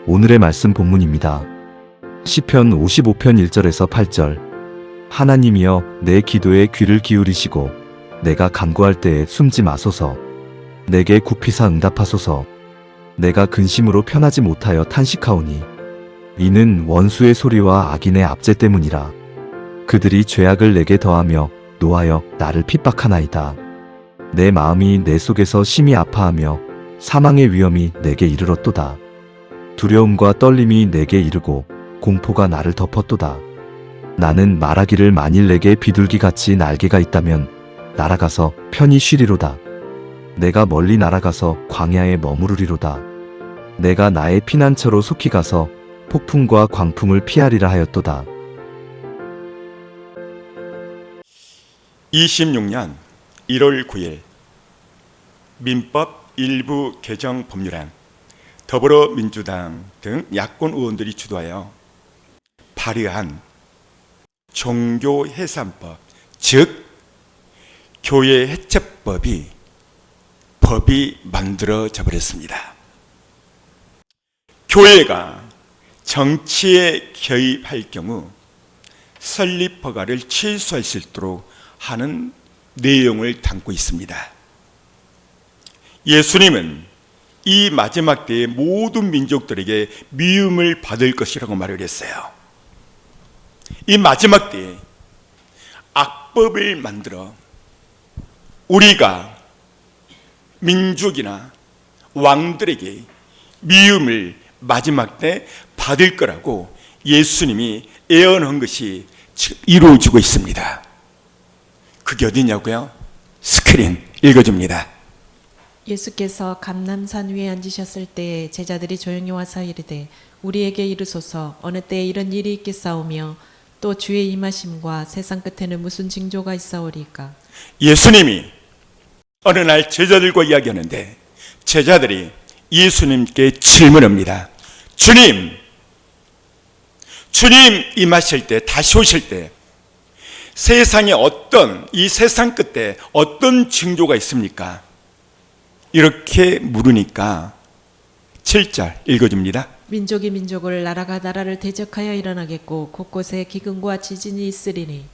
오늘의 말씀 본문입니다. 시편 55편 1절에서 8절. 하나님이여 내 기도에 귀를 기울이시고 내가 간구할 때에 숨지 마소서. 내게 굽히사 응답하소서. 내가 근심으로 편하지 못하여 탄식하오니 이는 원수의 소리와 악인의 압제 때문이라. 그들이 죄악을 내게 더하며 노하여 나를 핍박하나이다. 내 마음이 내 속에서 심히 아파하며 사망의 위험이 내게 이르렀도다. 두려움과 떨림이 내게 이르고 공포가 나를 덮었도다. 나는 말하기를 만일 내게 비둘기같이 날개가 있다면 날아가서 편히 쉬리로다. 내가 멀리 날아가서 광야에 머무르리로다. 내가 나의 피난처로 속히 가서 폭풍과 광풍을 피하리라 하였도다. 26년 1월 9일 민법 일부 개정 법률안 더불어민주당 등 야권 의원들이 주도하여 발의한 종교해산법, 즉 교회 해체법이 만들어져 버렸습니다. 교회가 정치에 개입할 경우 설립 허가를 취소할 수 있도록 하는 내용을 담고 있습니다. 예수님은 이 마지막 때에 모든 민족들에게 미움을 받을 것이라고 말을 했어요. 이 마지막 때에 악법을 만들어 우리가 민족이나 왕들에게 미움을 마지막 때 받을 거라고 예수님이 예언한 것이 이루어지고 있습니다. 그게 어디냐고요? 스크린 읽어줍니다. 예수께서 감람산 위에 앉으셨을 때에 제자들이 조용히 와서 이르되 우리에게 이르소서 어느 때에 이런 일이 있겠사오며 또 주의 임하심과 세상 끝에는 무슨 징조가 있사오리까. 예수님이 어느 날 제자들과 이야기하는데 제자들이 예수님께 질문합니다. 주님 임하실 때, 다시 오실 때 세상에 이 세상 끝에 어떤 징조가 있습니까? 이렇게 물으니까 7절 읽어줍니다. 민족이 민족을 나라가 나라를 대적하여 일어나겠고 곳곳에 기근과 지진이 있으리니.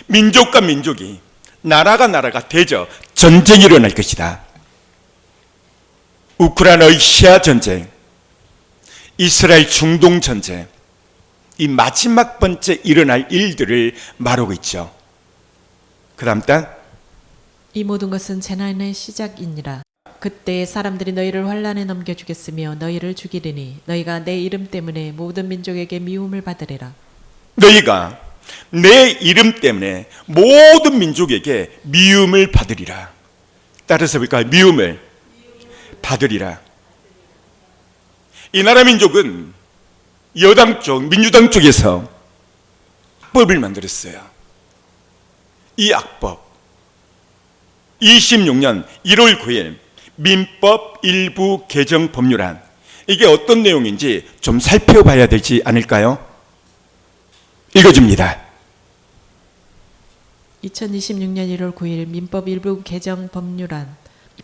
민족과 민족이 나라가 대적, 전쟁이 일어날 것이다. 우크라이나 러시아 전쟁, 이스라엘 중동 전쟁, 이 마지막 번째 일어날 일들을 말하고 있죠. 그 다음 단 이 모든 것은 재난의 시작이니라. 그때 사람들이 너희를 환난에 넘겨주겠으며 너희를 죽이리니 너희가 내 이름 때문에 모든 민족에게 미움을 받으리라. 너희가 내 이름 때문에 모든 민족에게 미움을 받으리라. 따라서 볼까요? 미움을 받으리라. 이 나라 민족은 여당 쪽, 민주당 쪽에서 악법을 만들었어요. 이 악법 26년 1월 9일 민법 일부 개정 법률안, 이게 어떤 내용인지 좀 살펴봐야 되지 않을까요? 읽어줍니다. 2026년 1월 9일 민법 일부 개정 법률안.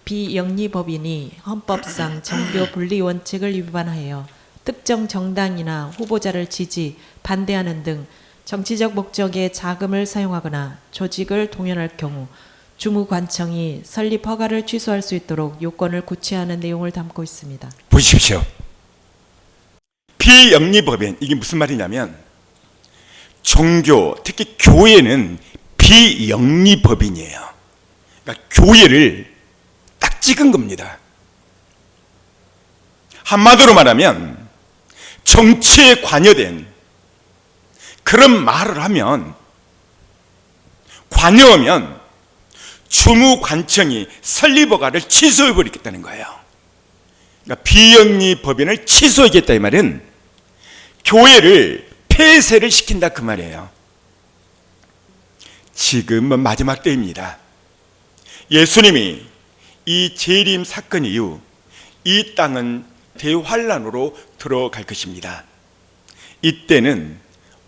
비영리법인이 헌법상 정교 분리 원칙을 위반하여 특정 정당이나 후보자를 지지, 반대하는 등 정치적 목적에 자금을 사용하거나 조직을 동원할 경우 주무관청이 설립 허가를 취소할 수 있도록 요건을 구체하는 내용을 담고 있습니다. 보십시오. 비영리법인, 이게 무슨 말이냐면 종교, 특히 교회는 비영리법인이에요. 그러니까 교회를 딱 찍은 겁니다. 한마디로 말하면 정치에 관여된 그런 말을 하면, 관여하면 주무관청이 설립허가를 취소해버리겠다는 거예요. 그러니까 비영리법인을 취소하겠다 이 말은 교회를 폐쇄를 시킨다 그 말이에요. 지금은 마지막 때입니다. 예수님이 이 재림 사건 이후 이 땅은 대환란으로 들어갈 것입니다. 이때는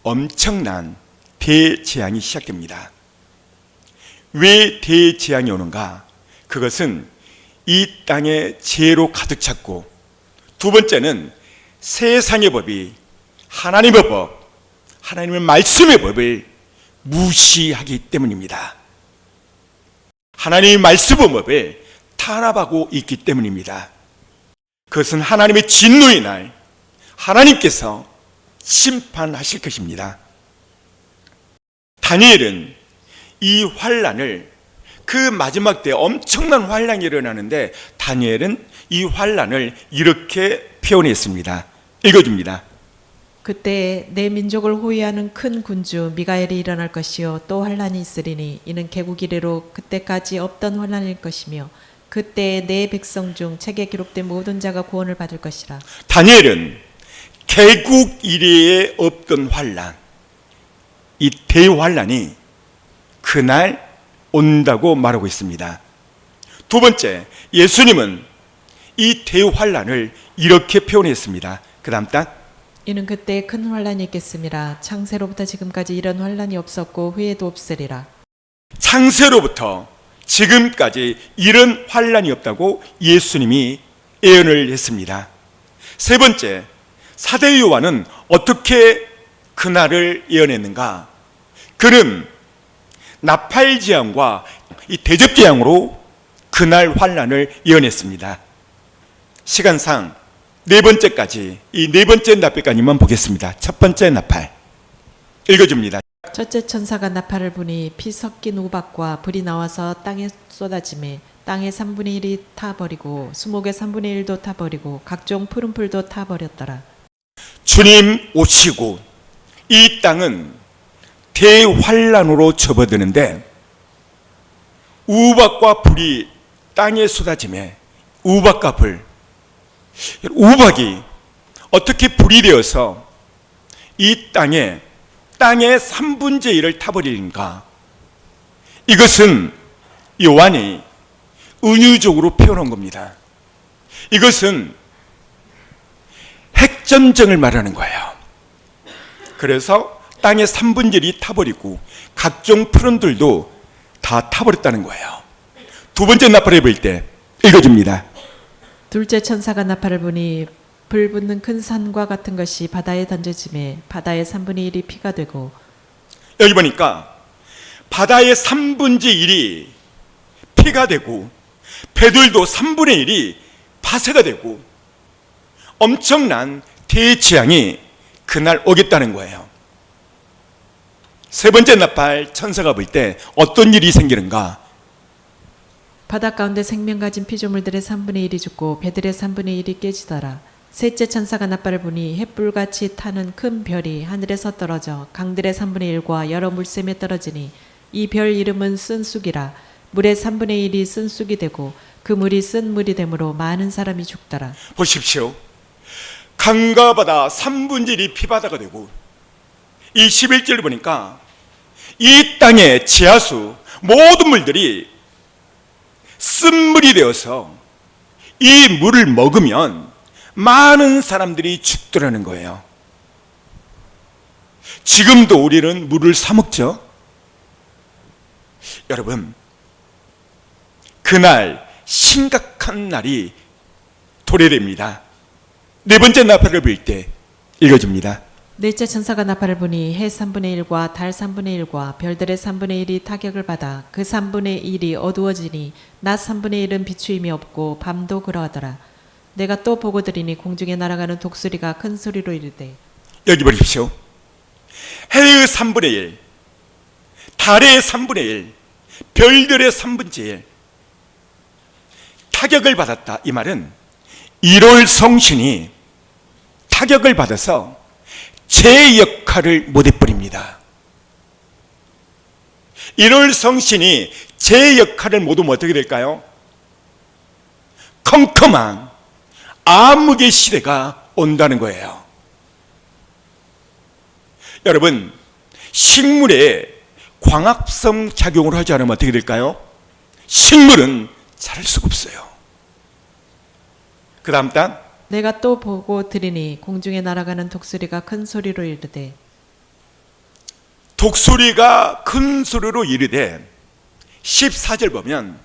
엄청난 대재앙이 시작됩니다. 왜 대재앙이 오는가? 그것은 이 땅에 죄로 가득 찼고, 두 번째는 세상의 법이 하나님의 법, 하나님의 말씀의 법을 무시하기 때문입니다. 하나님의 말씀의 법을 탄압하고 있기 때문입니다. 그것은 하나님의 진노의 날 하나님께서 심판하실 것입니다. 다니엘은 이 환난을, 그 마지막 때 엄청난 환난이 일어나는데 다니엘은 이 환난을 이렇게 표현했습니다. 읽어줍니다. 그때 내 민족을 호위하는 큰 군주 미가엘이 일어날 것이요 또 환란이 있으리니 이는 개국 이래로 그때까지 없던 환란일 것이며 그때 내 백성 중 책에 기록된 모든 자가 구원을 받을 것이라. 다니엘은 개국 이래에 없던 환난, 이 대환란이 그날 온다고 말하고 있습니다. 두 번째, 예수님은 이 대환란을 이렇게 표현했습니다. 그 다음 단, 이는 그때 큰 환란이 있겠음이라. 창세로부터 지금까지 이런 환란이 없었고 후에도 없으리라. 창세로부터 지금까지 이런 환란이 없다고 예수님이 예언을 했습니다. 세 번째, 사도 요한은 어떻게 그날을 예언했는가? 그는 나팔재앙과 이 대접재앙으로 그날 환란을 예언했습니다. 시간상 네 번째까지, 이 네 번째 나팔까지만 보겠습니다. 첫 번째 나팔 읽어줍니다. 첫째 천사가 나팔을 부니 피 섞인 우박과 불이 나와서 땅에 쏟아지매 땅의 3분의 1이 타버리고 수목의 3분의 1도 타버리고 각종 푸른 풀도 타버렸더라. 주님 오시고 이 땅은 대환란으로 접어드는데 우박과 불이 땅에 쏟아지매, 우박과 불, 우박이 어떻게 불이 되어서 이 땅의 3분의 1을 타버리는가? 이것은 요한이 은유적으로 표현한 겁니다. 이것은 핵전쟁을 말하는 거예요. 그래서 땅의 3분의 1이 타버리고 각종 푸른들도 다 타버렸다는 거예요. 두 번째 나팔을 볼 때 읽어줍니다. 둘째 천사가 나팔을 부니 불 붙는 큰 산과 같은 것이 바다에 던져지매 바다의 3분의 1이 피가 되고. 여기 보니까 바다의 3분의 1이 피가 되고 배들도 3분의 1이 파쇄가 되고 엄청난 대재앙이 그날 오겠다는 거예요. 세 번째 나팔 천사가 볼 때 어떤 일이 생기는가? 바다 가운데 생명 가진 피조물들의 3분의 1이 죽고 배들의 3분의 1이 깨지더라. 셋째 천사가 나팔을 부니 햇불같이 타는 큰 별이 하늘에서 떨어져 강들의 3분의 1과 여러 물샘에 떨어지니 이 별 이름은 쓴쑥이라. 물의 3분의 1이 쓴쑥이 되고 그 물이 쓴 물이 되므로 많은 사람이 죽더라. 보십시오. 강과 바다 3분의 1이 피바다가 되고 이 11절을 보니까 이 땅의 지하수 모든 물들이 쓴물이 되어서 이 물을 먹으면 많은 사람들이 죽더라는 거예요. 지금도 우리는 물을 사 먹죠. 여러분, 그날 심각한 날이 도래됩니다. 네 번째 나팔을 불 때 읽어줍니다. 넷째 천사가 나팔을 부니 해 3분의 1과 달 3분의 1과 별들의 3분의 1이 타격을 받아 그 3분의 1이 어두워지니 낮 3분의 1은 비추임이 없고 밤도 그러하더라. 내가 또 보고 들으니 공중에 날아가는 독수리가 큰 소리로 이르되. 여기 보십시오. 해의 3분의 1, 달의 3분의 1, 별들의 3분의 1 타격을 받았다. 이 말은 1월 성신이 타격을 받아서 제 역할을 못해버립니다. 1월 성신이 제 역할을 못하면 어떻게 될까요? 컴컴한 암흑의 시대가 온다는 거예요. 여러분, 식물에 광합성 작용을 하지 않으면 어떻게 될까요? 식물은 자랄 수가 없어요. 그 다음 단, 내가 또 보고 들으니 공중에 날아가는 독수리가 큰 소리로 이르되. 독수리가 큰 소리로 이르되 14절 보면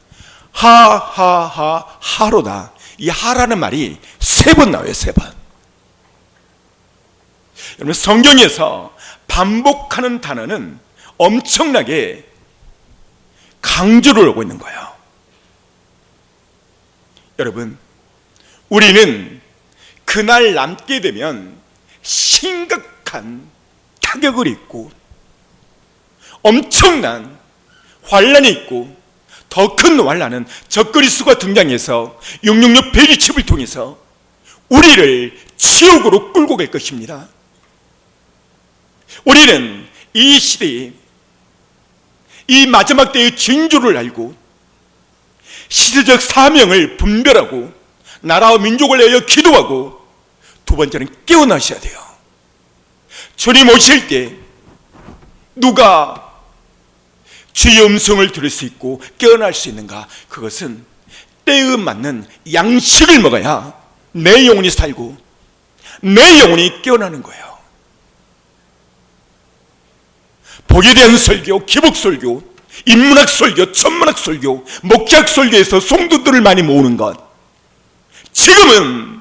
하하하 하로다. 이 하라는 말이 3번 나와요. 3번. 여러분, 성경에서 반복하는 단어는 엄청나게 강조를 하고 있는 거예요. 여러분, 우리는 그날 남게 되면 심각한 타격을 입고 엄청난 환란이 있고, 더 큰 환란은 적그리스도가 등장해서 666 배기첩을 통해서 우리를 지옥으로 끌고 갈 것입니다. 우리는 이 시대에 이 마지막 때의 징조를 알고 시대적 사명을 분별하고 나라와 민족을 위하여 기도하고, 두 번째는 깨어나셔야 돼요. 주님 오실 때 누가 주의 음성을 들을 수 있고 깨어날 수 있는가? 그것은 때에 맞는 양식을 먹어야 내 영혼이 살고 내 영혼이 깨어나는 거예요. 복에 대한 설교, 기복 설교, 인문학 설교, 천문학 설교, 목회학 설교에서 성도들을 많이 모으는 것, 지금은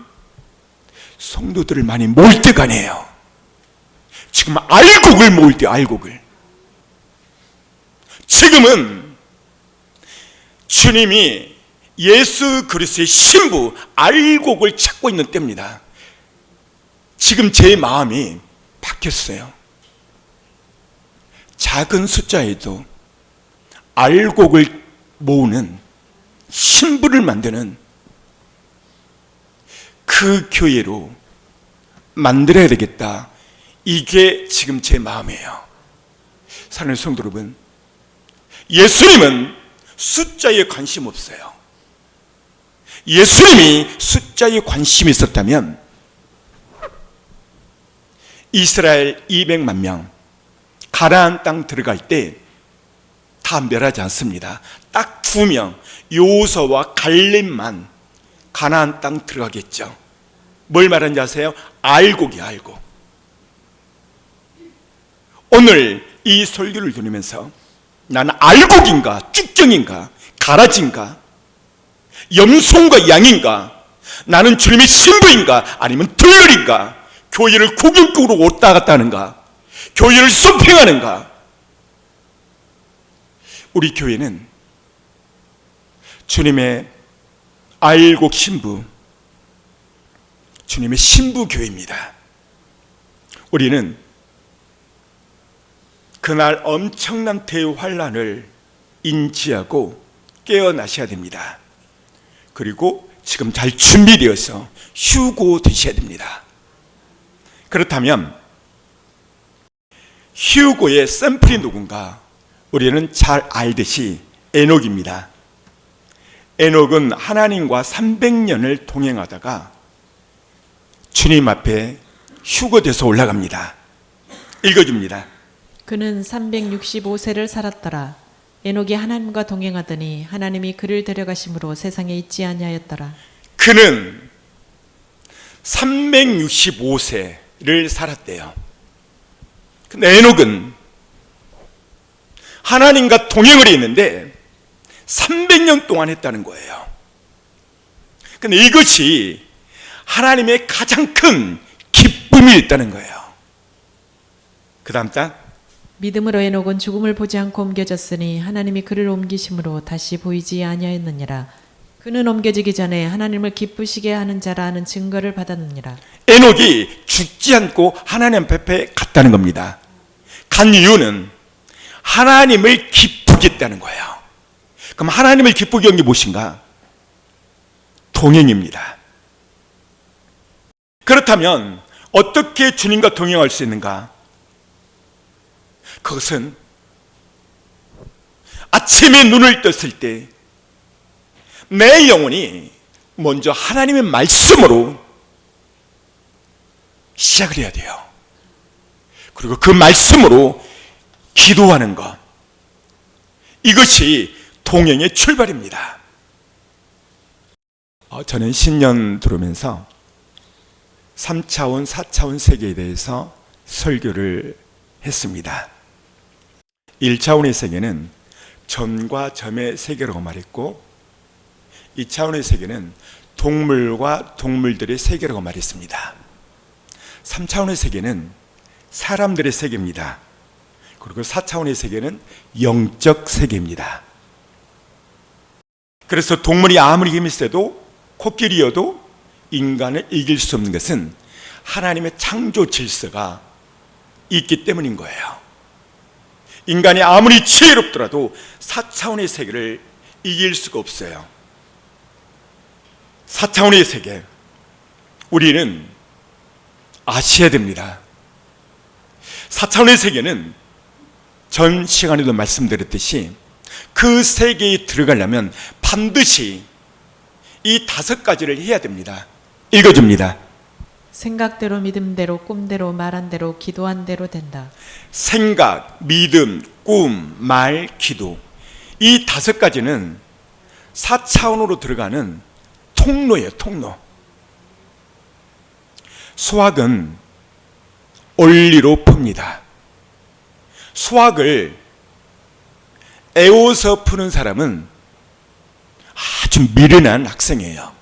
성도들을 많이 모을 때가 아니에요. 지금 알곡을 모을 때, 알곡을. 지금은 주님이 예수 그리스도의 신부 알곡을 찾고 있는 때입니다. 지금 제 마음이 바뀌었어요. 작은 숫자에도 알곡을 모으는 신부를 만드는 그 교회로 만들어야 되겠다. 이게 지금 제 마음이에요. 사랑하는 성도 여러분, 예수님은 숫자에 관심 없어요. 예수님이 숫자에 관심이 있었다면 이스라엘 200만 명 가나안 땅 들어갈 때 다 멸하지 않습니다. 딱 2명, 여호수아와 갈렙만 가나안 땅 들어가겠죠. 뭘 말하는지 아세요? 알곡이야, 알곡. 오늘 이 설교를 들으면서 나는 알곡인가, 쭉정인가, 가라지인가, 염소인가, 양인가, 나는 주님의 신부인가, 아니면 들러리인가, 교회를 구경꾼으로 왔다 갔다 하는가, 교회를 서핑하는가. 우리 교회는 주님의 알곡 신부, 주님의 신부 교회입니다. 우리는 그날 엄청난 대환란을 인지하고 깨어나셔야 됩니다. 그리고 지금 잘 준비되어서 휴고되셔야 됩니다. 그렇다면 휴고의 샘플이 누군가? 우리는 잘 알듯이 에녹입니다. 에녹은 하나님과 300년을 동행하다가 주님 앞에 휴거돼서 올라갑니다. 읽어줍니다. 그는 365세를 살았더라. 에녹이 하나님과 동행하더니 하나님이 그를 데려가심으로 세상에 있지 아니하였더라. 그는 365세를 살았대요. 근데 에녹은 하나님과 동행을 했는데 300년 동안 했다는 거예요. 근데 이것이 하나님의 가장 큰 기쁨이 있다는 거예요. 그 다음 장. 믿음으로 에녹은 죽음을 보지 않고 옮겨졌으니 하나님이 그를 옮기심으로 다시 보이지 아니하였느니라. 그는 옮겨지기 전에 하나님을 기쁘시게 하는 자라는 증거를 받았느니라. 에녹이 죽지 않고 하나님 앞에 갔다는 겁니다. 간 이유는 하나님을 기쁘게 했다는 거예요. 그럼 하나님을 기쁘게 한 게 무엇인가? 동행입니다. 그렇다면 어떻게 주님과 동행할 수 있는가? 그것은 아침에 눈을 떴을 때 내 영혼이 먼저 하나님의 말씀으로 시작을 해야 돼요. 그리고 그 말씀으로 기도하는 것, 이것이 동행의 출발입니다. 저는 신년 들어오면서 3차원, 4차원 세계에 대해서 설교를 했습니다. 1차원의 세계는 점과 점의 세계라고 말했고, 2차원의 세계는 동물과 동물들의 세계라고 말했습니다. 3차원의 세계는 사람들의 세계입니다. 그리고 4차원의 세계는 영적 세계입니다. 그래서 동물이 아무리 힘이 세도 코끼리여도 인간을 이길 수 없는 것은 하나님의 창조 질서가 있기 때문인 거예요. 인간이 아무리 지혜롭더라도 4차원의 세계를 이길 수가 없어요. 4차원의 세계, 우리는 아셔야 됩니다. 4차원의 세계는 전 시간에도 말씀드렸듯이 그 세계에 들어가려면 반드시 이 5가지를 해야 됩니다. 읽어줍니다. 생각대로 믿음대로 꿈대로 말한 대로 기도한 대로 된다. 생각, 믿음, 꿈, 말, 기도, 이 5가지는 4차원으로 들어가는 통로예요. 통로. 수학은 원리로 풉니다. 수학을 애워서 푸는 사람은 아주 미련한 학생이에요.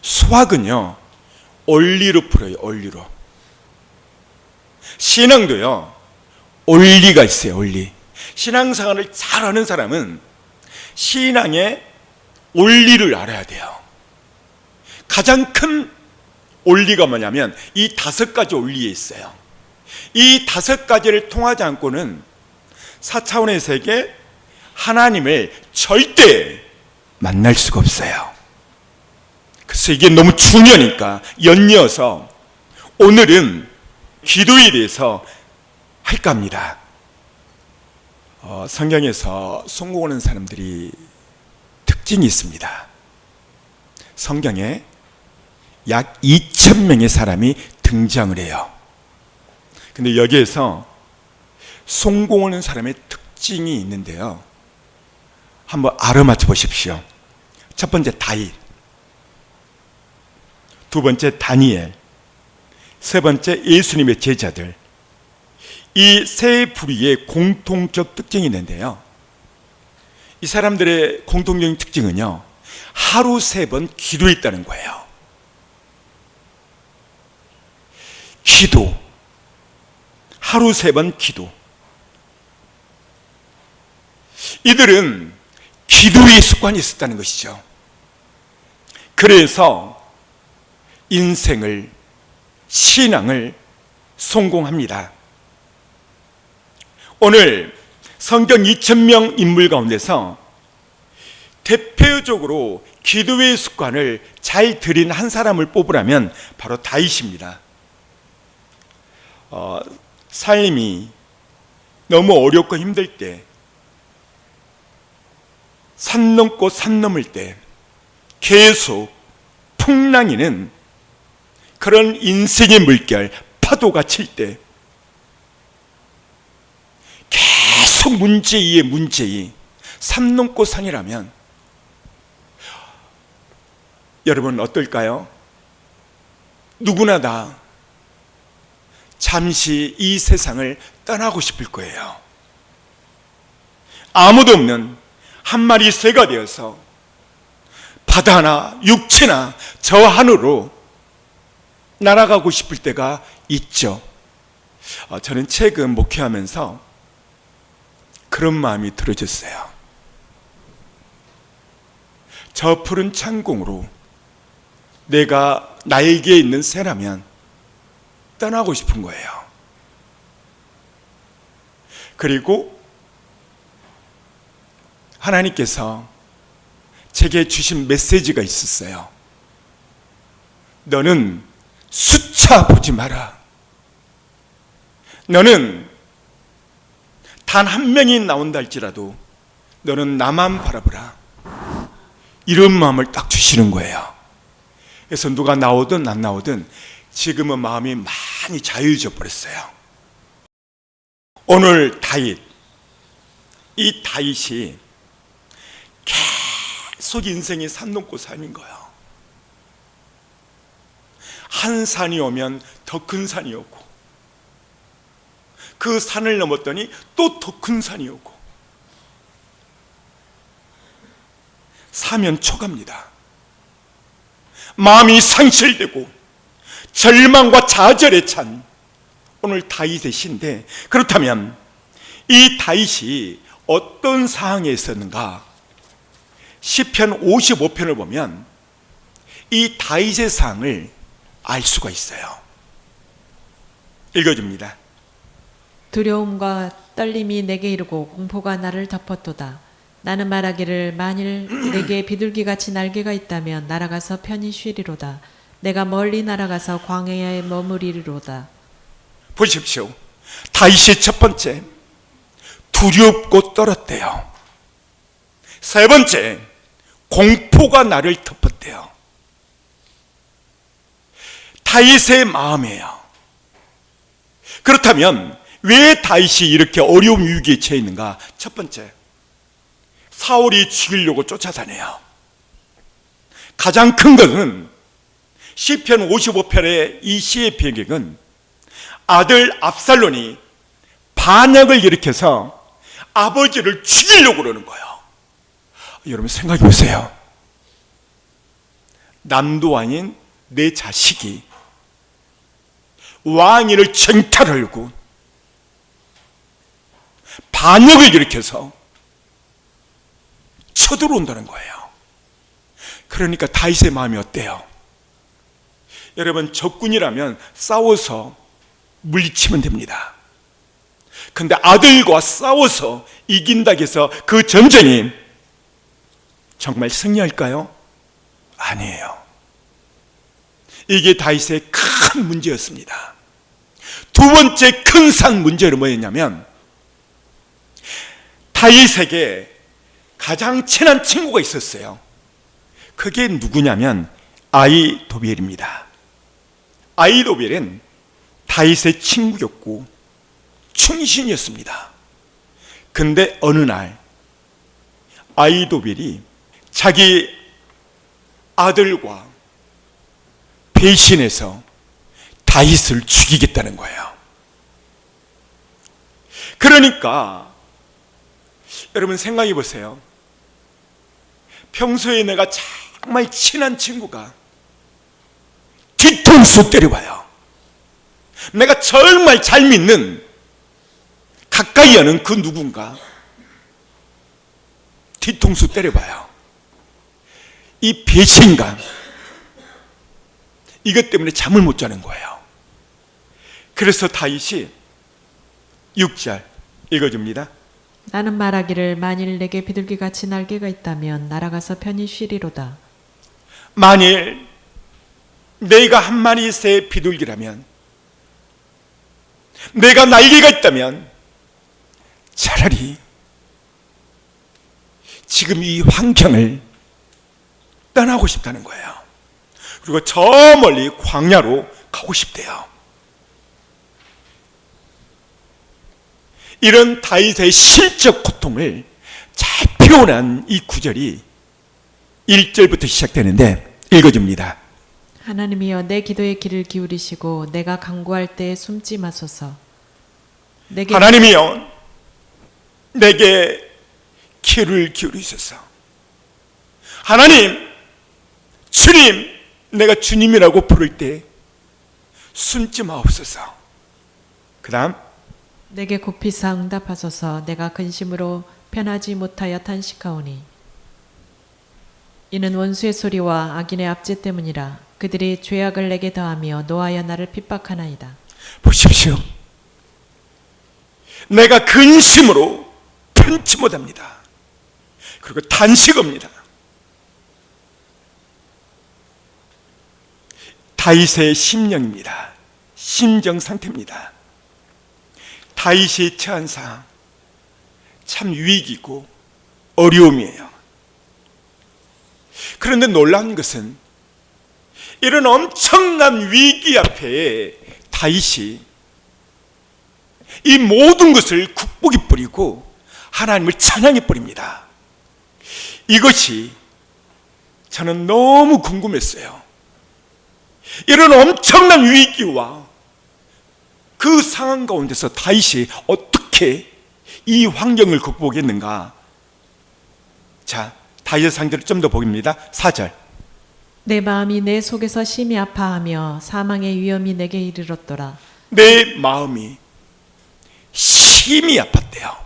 수학은요, 원리로 풀어요. 원리로. 신앙도요, 원리가 있어요. 원리. 신앙생활을 잘하는 사람은 신앙의 원리를 알아야 돼요. 가장 큰 원리가 뭐냐면 이 5가지 원리에 있어요. 이 5가지를 통하지 않고는 4차원의 세계 하나님을 절대 만날 수가 없어요. 그래서 이게 너무 중요하니까 연이어서 오늘은 기도에 대해서 할까 합니다. 성경에서 성공하는 사람들이 특징이 있습니다. 성경에 약 2,000명의 사람이 등장을 해요. 근데 여기에서 성공하는 사람의 특징이 있는데요. 한번 알아맞혀 보십시오. 첫 번째 다윗, 두 번째 다니엘, 세 번째 예수님의 제자들. 이 세 부류의 공통적 특징이 있는데요. 이 사람들의 공통적인 특징은요, 하루 3번 기도했다는 거예요. 기도, 하루 3번 기도. 이들은 기도의 습관이 있었다는 것이죠. 그래서 인생을, 신앙을 성공합니다. 오늘 성경 2,000명 인물 가운데서 대표적으로 기도의 습관을 잘 들인 한 사람을 뽑으라면 바로 다윗입니다. 삶이 너무 어렵고 힘들 때, 산 넘고 산 넘을 때, 계속 풍랑이는 그런 인생의 물결, 파도가 칠 때 계속 문제 위에 문제 위, 산 넘고 산이라면 여러분 어떨까요? 누구나 다 잠시 이 세상을 떠나고 싶을 거예요. 아무도 없는 한 마리 새가 되어서 바다나 육지나 저 하늘로 날아가고 싶을 때가 있죠. 저는 최근 목회하면서 그런 마음이 들어졌어요. 저 푸른 창공으로 내가 나에게 있는 새라면 떠나고 싶은 거예요. 그리고 하나님께서 제게 주신 메시지가 있었어요. 너는 숫자 보지 마라. 너는 단 한 명이 나온다 할지라도 너는 나만 바라보라. 이런 마음을 딱 주시는 거예요. 그래서 누가 나오든 안 나오든 지금은 마음이 많이 자유해져 버렸어요. 오늘 다윗, 이 다윗이 계속 인생이 산 넘고 산인 거예요. 한 산이 오면 더 큰 산이 오고, 그 산을 넘었더니 또 더 큰 산이 오고, 사면 초갑니다. 마음이 상실되고 절망과 좌절에 찬 오늘 다윗의 시인데, 그렇다면 이 다윗이 어떤 상황에 있었는가? 시편 55편을 보면 이 다윗의 상을 알 수가 있어요. 읽어줍니다. 두려움과 떨림이 내게 이르고 공포가 나를 덮었도다. 나는 말하기를 만일 내게 비둘기같이 날개가 있다면 날아가서 편히 쉬리로다. 내가 멀리 날아가서 광야에 머무리리로다. 보십시오. 다윗이 첫 번째, 두렵고 떨었대요. 세 번째, 공포가 나를 덮었대요. 다윗의 마음이에요. 그렇다면 왜 다윗이 이렇게 어려운 위기에 처해 있는가? 첫 번째, 사울이 죽이려고 쫓아다녀요. 가장 큰 것은 시편 55편의 이 시의 배경은 아들 압살론이 반역을 일으켜서 아버지를 죽이려고 그러는 거예요. 여러분 생각해 보세요. 남도 아닌 내 자식이 왕위를 쟁탈하려고 반역을 일으켜서 쳐들어온다는 거예요. 그러니까 다윗의 마음이 어때요? 여러분, 적군이라면 싸워서 물리치면 됩니다. 근데 아들과 싸워서 이긴다고 해서 그 전쟁이 정말 승리할까요? 아니에요. 이게 다윗의 큰 문제였습니다. 두 번째 큰 상 문제는 뭐였냐면, 다윗에게 가장 친한 친구가 있었어요. 그게 누구냐면 아히도벨입니다. 아히도벨은 다윗의 친구였고 충신이었습니다. 근데 어느 날 아히도벨이 자기 아들과 배신해서 다윗을 죽이겠다는 거예요. 그러니까 여러분 생각해 보세요. 평소에 내가 정말 친한 친구가 뒤통수 때려봐요. 내가 정말 잘 믿는 가까이 하는 그 누군가 뒤통수 때려봐요. 이 배신감, 이것 때문에 잠을 못 자는 거예요. 그래서 다윗이 6절 읽어줍니다. 나는 말하기를 만일 내게 비둘기같이 날개가 있다면 날아가서 편히 쉬리로다. 만일 내가 한 마리 새 비둘기라면, 내가 날개가 있다면 차라리 지금 이 환경을 떠나고 싶다는 거예요. 그리고 저 멀리 광야로 가고 싶대요. 이런 다윗의 실적 고통을 잘 표현한 이 구절이 1절부터 시작되는데 읽어줍니다. 하나님이여 내 기도의 귀를 기울이시고 내가 간구할 때에 숨지 마소서. 내게 하나님이여 내게 귀를 기울이소서. 하나님, 주님, 내가 주님이라고 부를 때 숨지 마옵소서. 그 다음, 내게 굽히사 응답하소서. 내가 근심으로 편하지 못하여 탄식하오니 이는 원수의 소리와 악인의 압제 때문이라. 그들이 죄악을 내게 더하며 노하여 나를 핍박하나이다. 보십시오. 내가 근심으로 편치 못합니다. 그리고 탄식합니다. 다윗의 심령입니다. 심정 상태입니다. 다윗이 처한 상황, 참 위기고 어려움이에요. 그런데 놀라운 것은 이런 엄청난 위기 앞에 다윗이 이 모든 것을 국복해 버리고 하나님을 찬양해 버립니다. 이것이 저는 너무 궁금했어요. 이런 엄청난 위기와 그 상황 가운데서 다윗이 어떻게 이 환경을 극복했는가? 자, 다윗의 상태를 좀 더 보입니다. 4절. 내 마음이 내 속에서 심히 아파하며 사망의 위험이 내게 이르렀더라. 내 마음이 심히 아팠대요.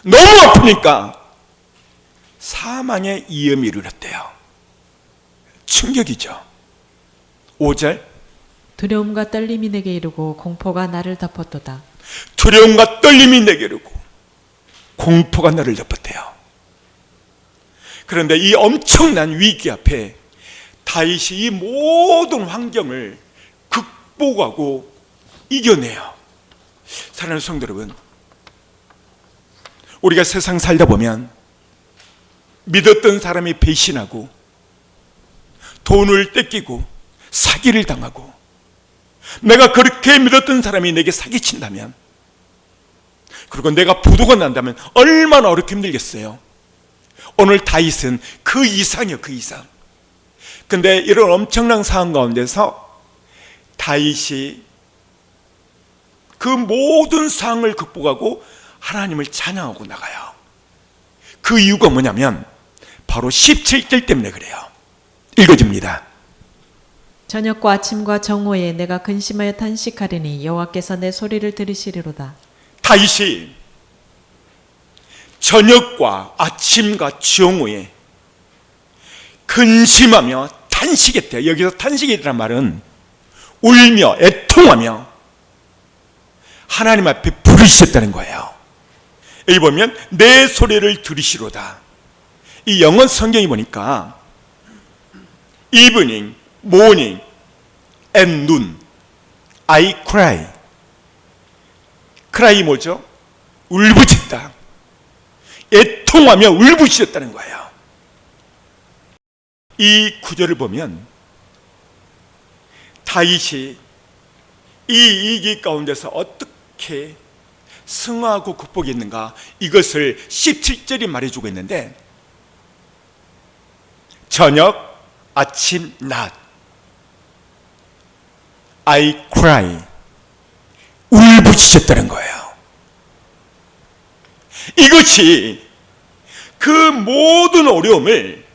너무 아프니까 사망의 위험에 이르렀대요. 충격이죠. 5절, 두려움과 떨림이 내게 이르고 공포가 나를 덮었도다. 두려움과 떨림이 내게 이르고 공포가 나를 덮었대요. 그런데 이 엄청난 위기 앞에 다윗이 이 모든 환경을 극복하고 이겨내요. 사랑하는 성도 여러분, 우리가 세상 살다 보면 믿었던 사람이 배신하고 돈을 뺏기고 사기를 당하고, 내가 그렇게 믿었던 사람이 내게 사기친다면, 그리고 내가 부도가 난다면 얼마나 어렵게 힘들겠어요. 오늘 다윗은 그 이상이요, 그 이상. 근데 이런 엄청난 상황 가운데서 다윗이 그 모든 상황을 극복하고 하나님을 찬양하고 나가요. 그 이유가 뭐냐면 바로 17절 때문에 그래요. 읽어줍니다. 저녁과 아침과 정오에 내가 근심하여 탄식하리니 여호와께서 내 소리를 들으시리로다. 다윗이 저녁과 아침과 정오에 근심하며 탄식했대요. 여기서 탄식이라는 말은 울며 애통하며 하나님 앞에 부르셨다는 거예요. 여기 보면 내 소리를 들으시로다. 이 영어 성경이 보니까 evening, morning and noon I cry. cry 뭐죠? 울부짖다. 애통하며 울부짖었다는 거예요. 이 구절을 보면 다윗이 이 위기 가운데서 어떻게 승화하고 극복했는가, 이것을 17절이 말해주고 있는데, 저녁, 아침, 낮 I cry, 울부짖었다는 거예요. 이것이 그 모든 어려움을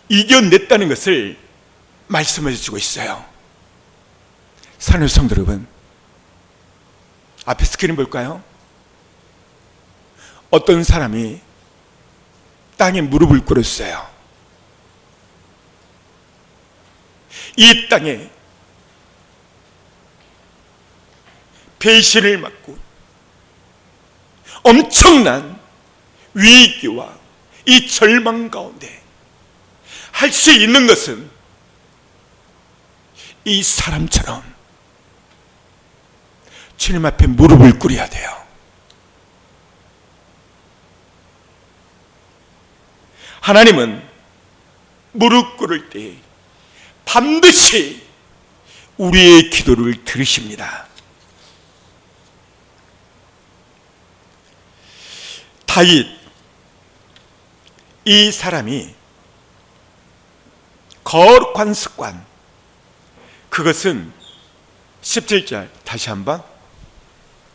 이겨냈다는 것을 말씀해 주고 있어요. 사랑하는 성도 여러분, 앞에 스크린 볼까요? 어떤 사람이 땅에 무릎을 꿇었어요. 이 땅에 배신을 맞고 엄청난 위기와 이 절망 가운데 할 수 있는 것은 이 사람처럼 주님 앞에 무릎을 꿇어야 돼요. 하나님은 무릎 꿇을 때 반드시 우리의 기도를 들으십니다. 다윗, 이 사람이 거룩한 습관, 그것은 17절 다시 한번,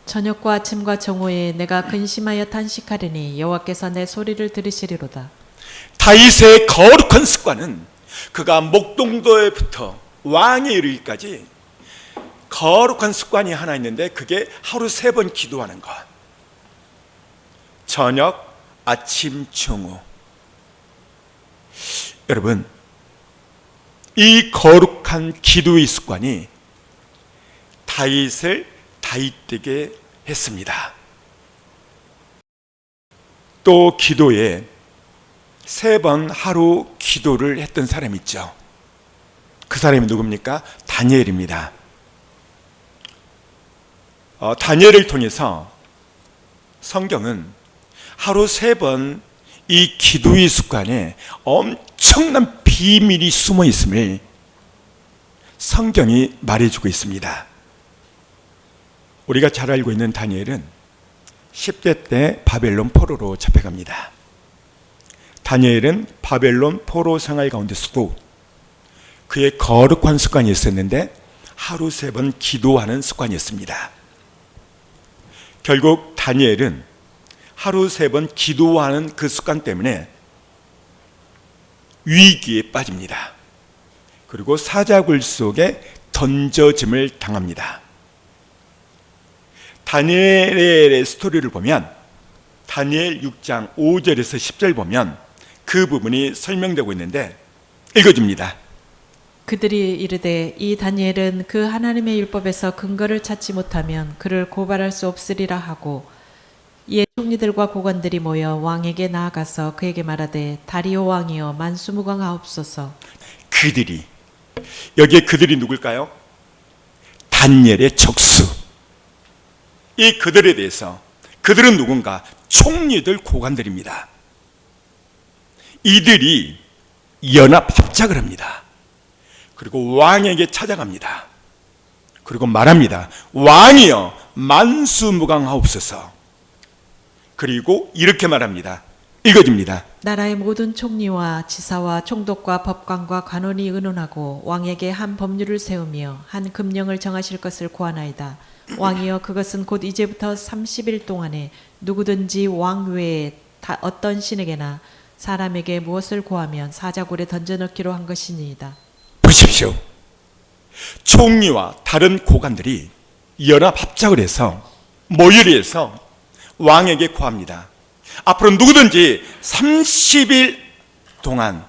저녁과 아침과 정오에 내가 근심하여 탄식하리니 여호와께서 내 소리를 들으시리로다. 다윗의 거룩한 습관은 그가 목동도에부터 왕에 이르기까지 거룩한 습관이 하나 있는데, 그게 하루 3번 기도하는 것. 저녁, 아침, 정오. 여러분, 이 거룩한 기도의 습관이 다윗을 다윗되게 했습니다. 또 기도에 3번 하루 기도를 했던 사람이 있죠. 그 사람이 누굽니까? 다니엘입니다. 다니엘을 통해서 성경은 하루 3번 이 기도의 습관에 엄청난 비밀이 숨어 있음을 성경이 말해주고 있습니다. 우리가 잘 알고 있는 다니엘은 10대 때 바벨론 포로로 잡혀갑니다. 다니엘은 바벨론 포로 생활 가운데서도 그의 거룩한 습관이 있었는데 하루 3번 기도하는 습관이었습니다. 결국 다니엘은 하루 3번 기도하는 그 습관 때문에 위기에 빠집니다. 그리고 사자굴 속에 던져짐을 당합니다. 다니엘의 스토리를 보면 다니엘 6장 5절에서 10절 보면 그 부분이 설명되고 있는데 읽어줍니다. 그들이 이르되 이 다니엘은 그 하나님의 율법에서 근거를 찾지 못하면 그를 고발할 수 없으리라 하고, 이에 총리들과 고관들이 모여 왕에게 나아가서 그에게 말하되 다리오 왕이여 만수무강하옵소서. 그들이, 여기에 그들이 누굴까요? 다니엘의 족수. 이 그들에 대해서, 그들은 누군가? 총리들, 고관들입니다. 이들이 연합 합작을 합니다. 그리고 왕에게 찾아갑니다. 그리고 말합니다. 왕이여 만수무강하옵소서. 그리고 이렇게 말합니다. 읽어줍니다. 나라의 모든 총리와 지사와 총독과 법관과 관원이 의논하고 왕에게 한 법률을 세우며 한 금령을 정하실 것을 고하나이다. 왕이여 그것은 곧 이제부터 30일 동안에 누구든지 왕 외에 어떤 신에게나 사람에게 무엇을 고하면 사자굴에 던져넣기로 한 것이니이다. 보십시오. 총리와 다른 고관들이 연합 합작을 해서 모의를 해서 왕에게 고합니다. 앞으로 누구든지 30일 동안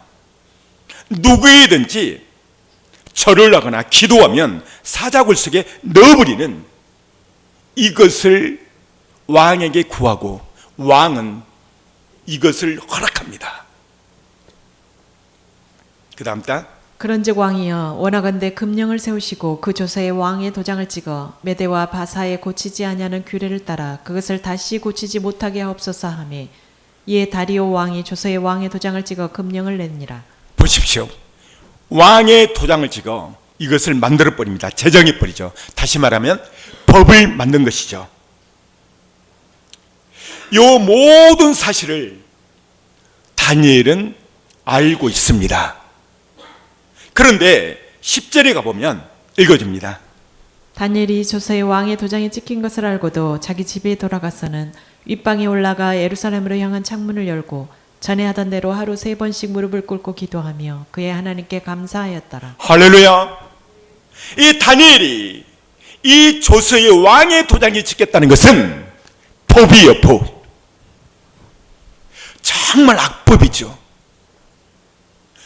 누구에든지 절을 하거나 기도하면 사자굴 속에 넣어버리는, 이것을 왕에게 구하고 왕은 이것을 허락합니다. 그 다음 단, 그런즉 왕이여 원하건대 금령을 세우시고 그 조서에 왕의 도장을 찍어 메대와 바사에 고치지 아니하는 규례를 따라 그것을 다시 고치지 못하게 하옵소서 하매, 이에 다리오 왕이 조서에 왕의 도장을 찍어 금령을 냈니라. 보십시오. 왕의 도장을 찍어 이것을 만들어 버립니다. 제정해 버리죠. 다시 말하면 법을 만든 것이죠. 이 모든 사실을 다니엘은 알고 있습니다. 그런데 10절에 가보면 읽어줍니다. 다니엘이 조서에 왕의 도장이 찍힌 것을 알고도 자기 집에 돌아가서는 윗방에 올라가 예루살렘으로 향한 창문을 열고 전에 하던 대로 하루 3번씩 무릎을 꿇고 기도하며 그의 하나님께 감사하였더라. 할렐루야. 이 다니엘이 이 조서에 왕의 도장이 찍혔다는 것은 법이에요. 법. 정말 악법이죠.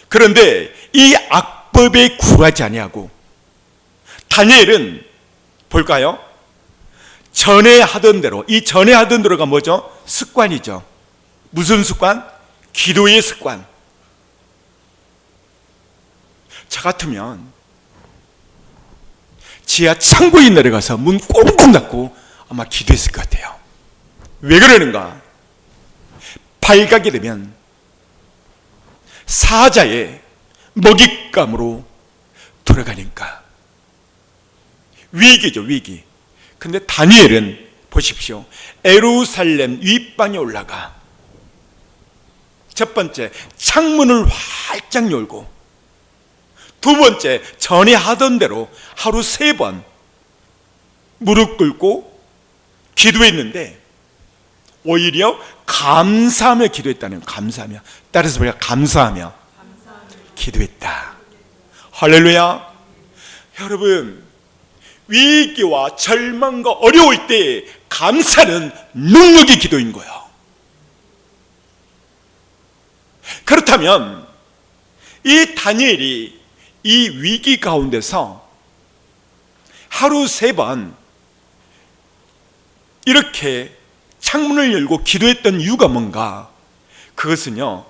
그런데 이 악법에 굴하지 아니하고 다니엘은 볼까요? 전에 하던 대로, 이 전에 하던 대로가 뭐죠? 습관이죠. 무슨 습관? 기도의 습관. 저 같으면 지하 창고에 내려가서 문 꽁꽁 닫고 아마 기도했을 것 같아요. 왜 그러는가? 발각이 되면 사자의 먹잇감으로 돌아가니까. 위기죠, 위기. 근데 다니엘은 보십시오. 예루살렘 윗방에 올라가 첫 번째 창문을 활짝 열고, 두 번째 전에 하던 대로 하루 3번 무릎 꿇고 기도했는데 오히려 감사하며 기도했다는, 감사하며, 따라서 우리가 감사하며 기도했다. 할렐루야. 여러분, 위기와 절망과 어려울 때 감사는 능력의 기도인 거예요. 그렇다면 이 다니엘이 이 위기 가운데서 하루 3번 이렇게 창문을 열고 기도했던 이유가 뭔가? 그것은요,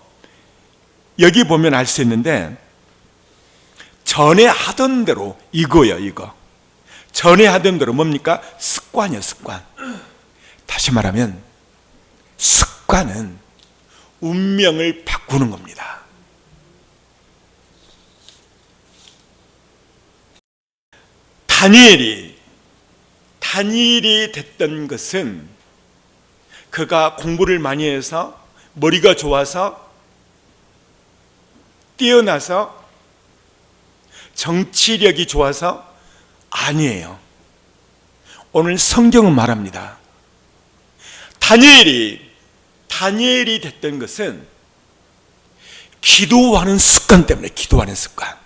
여기 보면 알 수 있는데 전에 하던 대로 이거예요. 이거 전에 하던 대로 뭡니까? 습관이요, 습관. 다시 말하면 습관은 운명을 바꾸는 겁니다. 다니엘이 됐던 것은 그가 공부를 많이 해서 머리가 좋아서 뛰어나서 정치력이 좋아서 아니에요. 오늘 성경은 말합니다. 다니엘이 됐던 것은 기도하는 습관 때문에, 기도하는 습관.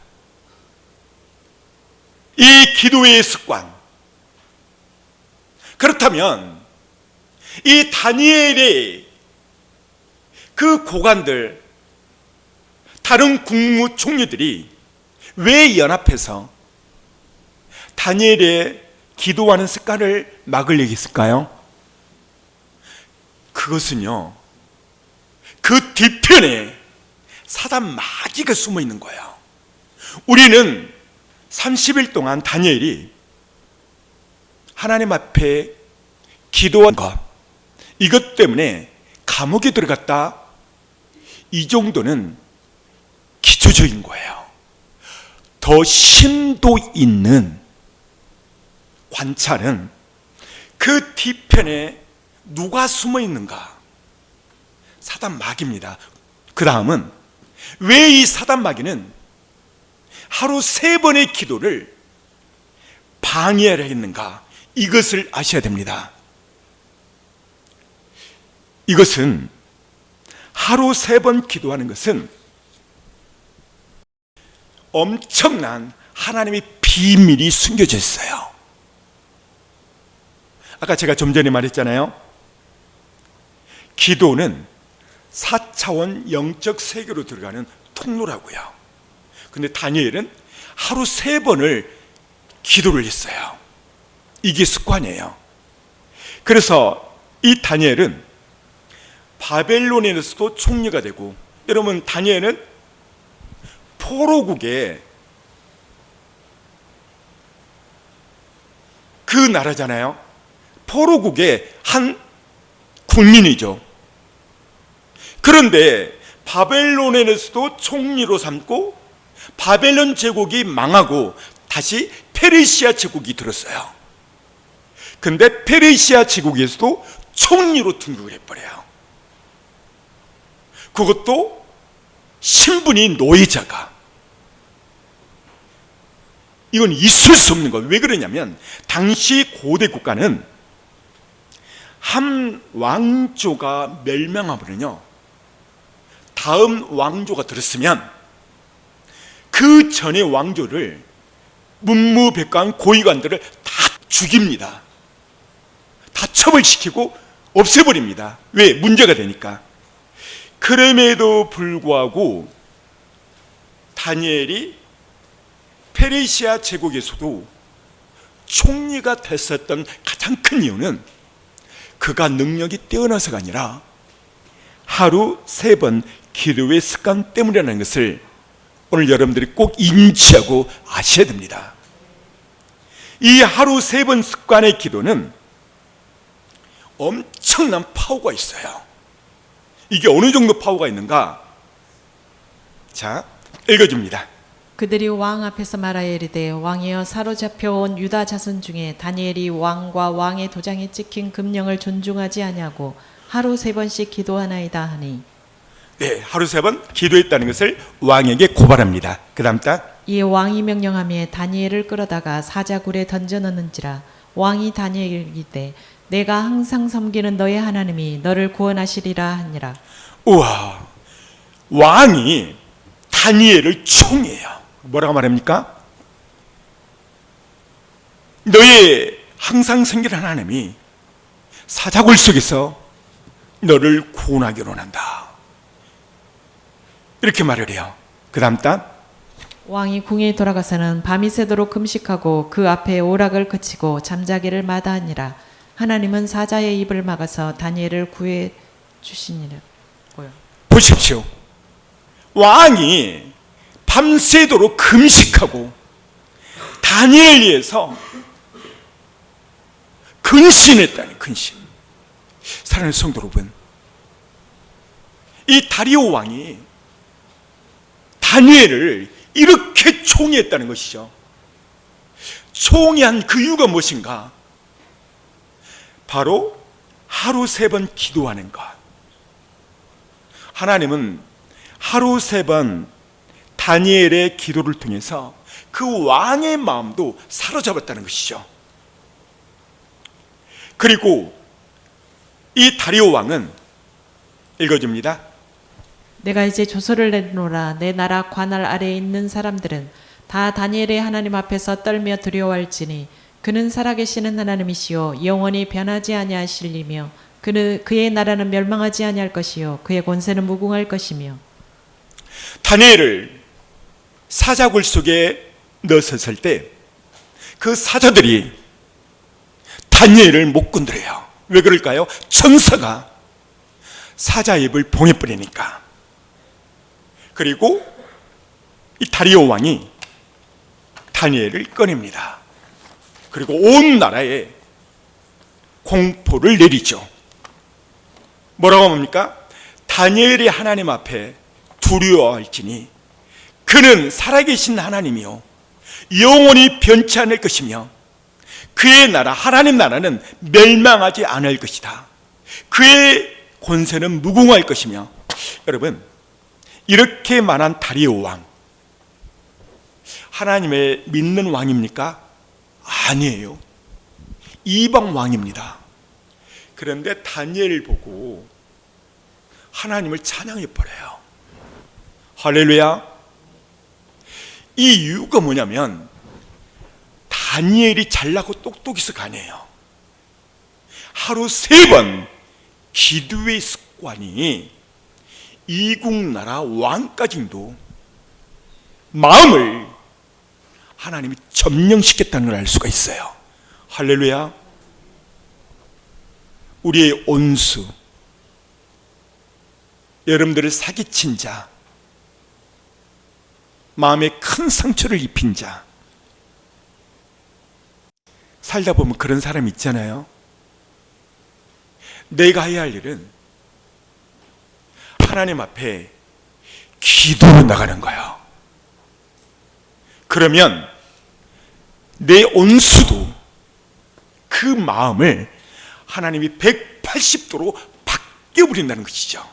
이 기도의 습관. 그렇다면 이 다니엘의 그 고관들, 다른 국무총리들이 왜 연합해서 다니엘의 기도하는 습관을 막으려고 했을까요? 그것은요, 그 뒤편에 사단 마귀가 숨어 있는 거예요. 우리는 30일 동안 다니엘이 하나님 앞에 기도한 것, 이것 때문에 감옥에 들어갔다, 이 정도는 기초적인 거예요. 더 심도 있는 관찰은 그 뒤편에 누가 숨어 있는가? 사단 마귀입니다. 그 다음은 왜 이 사단 마귀는 하루 3번의 기도를 방해하려 했는가? 이것을 아셔야 됩니다. 이것은 하루 3번 기도하는 것은 엄청난 하나님의 비밀이 숨겨져 있어요. 아까 제가 좀 전에 말했잖아요. 기도는 4차원 영적 세계로 들어가는 통로라고요. 근데 다니엘은 하루 3번을 기도를 했어요. 이게 습관이에요. 그래서 이 다니엘은 바벨론에서도 총리가 되고, 여러분 다니엘은 포로국의 그 나라잖아요. 포로국의 한 국민이죠. 그런데 바벨론에서도 총리로 삼고 바벨론 제국이 망하고 다시 페르시아 제국이 들었어요. 근데 페르시아 제국에서도 총리로 등극을 해버려요. 그것도 신분이 노예자가. 이건 있을 수 없는 거예요. 왜 그러냐면 당시 고대 국가는 한 왕조가 멸망하면요, 다음 왕조가 들었으면 그 전의 왕조를, 문무백관 고위관들을 다 죽입니다. 다 처벌시키고 없애버립니다. 왜? 문제가 되니까. 그럼에도 불구하고 다니엘이 페르시아 제국에서도 총리가 됐었던 가장 큰 이유는 그가 능력이 뛰어나서가 아니라 하루 3번 기도의 습관 때문이라는 것을 오늘 여러분들이 꼭 인지하고 아셔야 됩니다. 이 하루 3번 습관의 기도는 엄청난 파워가 있어요. 이게 어느 정도 파워가 있는가? 자, 읽어줍니다. 그들이 왕 앞에서 말하여 이르되, 왕이여, 사로잡혀 온 유다 자손 중에 다니엘이 왕과 왕의 도장에 찍힌 금령을 존중하지 아니하고 하루 3번씩 기도하나이다 하니. 네, 하루 3번 기도했다는 것을 왕에게 고발합니다. 그 다음 딱, 이에 왕이 명령하며 다니엘을 끌어다가 사자굴에 던져 넣는지라. 왕이 다니엘에게 이르되, 내가 항상 섬기는 너의 하나님이 너를 구원하시리라 하니라. 우와, 왕이 다니엘을 총애해요. 뭐라고 말합니까? 너의 항상 섬기는 하나님이 사자굴 속에서 너를 구원하기를 원한다, 이렇게 말을 해요. 그 다음 단, 왕이 궁에 돌아가서는 밤이 새도록 금식하고 그 앞에 오락을 그치고 잠자기를 마다하니라. 하나님은 사자의 입을 막아서 다니엘을 구해 주시니라. 보십시오. 왕이 밤새도록 금식하고 다니엘을 위해서 근신했다는, 근신. 사랑하는 성도 여러분, 이 다리오 왕이 다니엘을 이렇게 총애했다는 것이죠. 총애한 그 이유가 무엇인가? 바로 하루 3번 기도하는 것. 하나님은 하루 3번 다니엘의 기도를 통해서 그 왕의 마음도 사로잡았다는 것이죠. 그리고 이 다리오 왕은, 읽어줍니다. 내가 이제 조서를 내노라. 내 나라 관할 아래에 있는 사람들은 다 다니엘의 하나님 앞에서 떨며 두려워할지니 그는 살아계시는 하나님이시요 영원히 변하지 아니하실리며 그의 나라는 멸망하지 아니할 것이요 그의 권세는 무궁할 것이며. 다니엘을 사자굴 속에 넣었을 때 그 사자들이 다니엘을 못 건드려요. 왜 그럴까요? 천사가 사자 입을 봉해버리니까. 그리고 이 다리오 왕이 다니엘을 꺼냅니다. 그리고 온 나라에 공포를 내리죠. 뭐라고 합니까? 다니엘이 하나님 앞에 두려워할지니 그는 살아계신 하나님이요 영원히 변치 않을 것이며 그의 나라 하나님 나라는 멸망하지 않을 것이다. 그의 권세는 무궁할 것이며. 여러분, 이렇게 말한 다리오 왕, 하나님의 믿는 왕입니까? 아니에요. 이방 왕입니다. 그런데 다니엘을 보고 하나님을 찬양해 버려요. 할렐루야. 이 이유가 뭐냐면 다니엘이 잘나고 똑똑해서가 아니에요. 하루 3번 기도의 습관이 이국나라 왕까지도 마음을 하나님이 점령시켰다는 걸 알 수가 있어요. 할렐루야. 우리의 온수, 여러분들을 사기친 자, 마음에 큰 상처를 입힌 자, 살다 보면 그런 사람이 있잖아요. 내가 해야 할 일은 하나님 앞에 기도로 나가는 거예요. 그러면 내 온수도 그 마음을 하나님이 180도로 바뀌어버린다는 것이죠.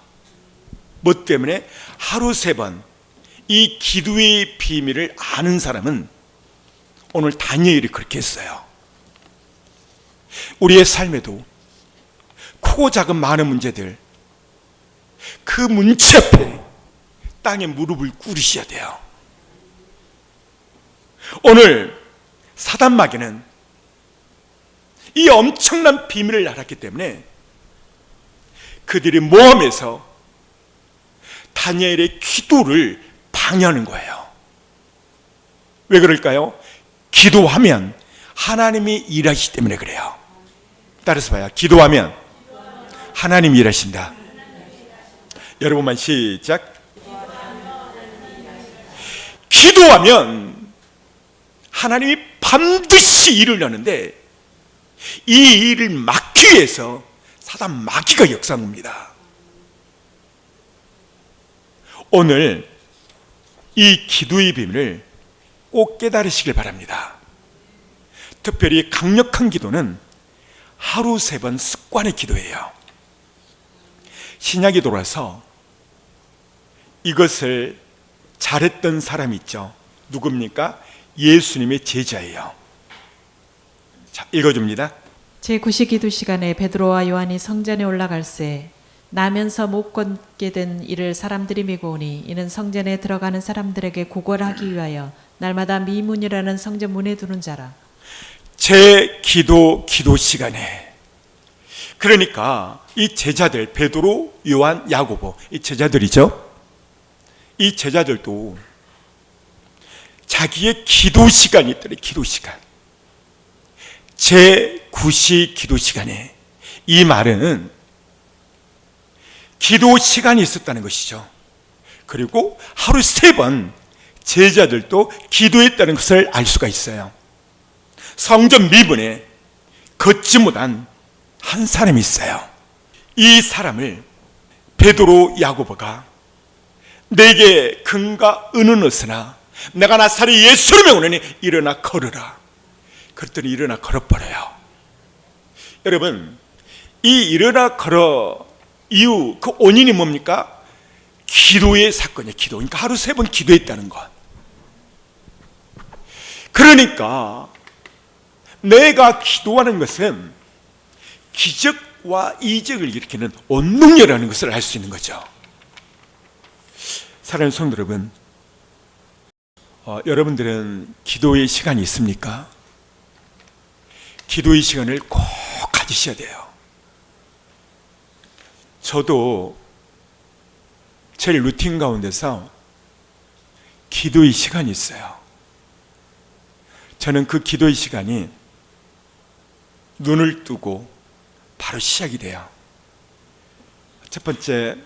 뭐 때문에? 하루 3번 이 기도의 비밀을 아는 사람은 오늘 다니엘이 그렇게 했어요. 우리의 삶에도 크고 작은 많은 문제들, 그 문제 앞에 땅에 무릎을 꿇으셔야 돼요. 오늘 사단 마귀는 이 엄청난 비밀을 알았기 때문에 그들이 모험에서 다니엘의 기도를 방해하는 거예요. 왜 그럴까요? 기도하면 하나님이 일하시기 때문에 그래요. 따라서 봐요. 기도하면 하나님이 일하신다. 여러분만 시작. 기도하면 하나님이 반드시 일을 하는데 이 일을 막기 위해서 사단 마귀가 역사합니다. 오늘 이 기도의 비밀을 꼭 깨달으시길 바랍니다. 특별히 강력한 기도는 하루 3번 습관의 기도예요. 신약에 돌아서 이것을 잘했던 사람이 있죠. 누굽니까? 예수님의 제자예요. 자, 읽어줍니다. 제9시 시간에 베드로와 요한이 성전에 올라갈새 나면서 못 걷게 된 이를 사람들이 메고 오니 이는 성전에 들어가는 사람들에게 구걸하기 위하여 날마다 미문이라는 성전 문에 두는 자라. 제 기도 시간에, 그러니까 이 제자들 베드로, 요한, 야고보, 이 제자들이죠. 이 제자들도 자기의 기도 시간이 있더래. 기도 시간. 제9시 기도 시간에, 이 말은 기도 시간이 있었다는 것이죠. 그리고 하루 3번 제자들도 기도했다는 것을 알 수가 있어요. 성전 미문에 걷지 못한 한 사람이 있어요. 이 사람을 베드로, 야고보가 내게 금과 은은 없으나 내가 나사렛 예수를 명하노니 일어나 걸으라. 그랬더니 일어나 걸어버려요. 여러분, 이 일어나 걸어 이유, 그 원인이 뭡니까? 기도의 사건이에요. 기도. 그러니까 하루 3번 기도했다는 것. 그러니까 내가 기도하는 것은 기적과 이적을 일으키는 원능력이라는 것을 알 수 있는 거죠. 사랑하는 성도 여러분, 여러분들은 기도의 시간이 있습니까? 기도의 시간을 꼭 가지셔야 돼요. 저도 제 루틴 가운데서 기도의 시간이 있어요. 저는 그 기도의 시간이 눈을 뜨고 바로 시작이 돼요. 첫 번째,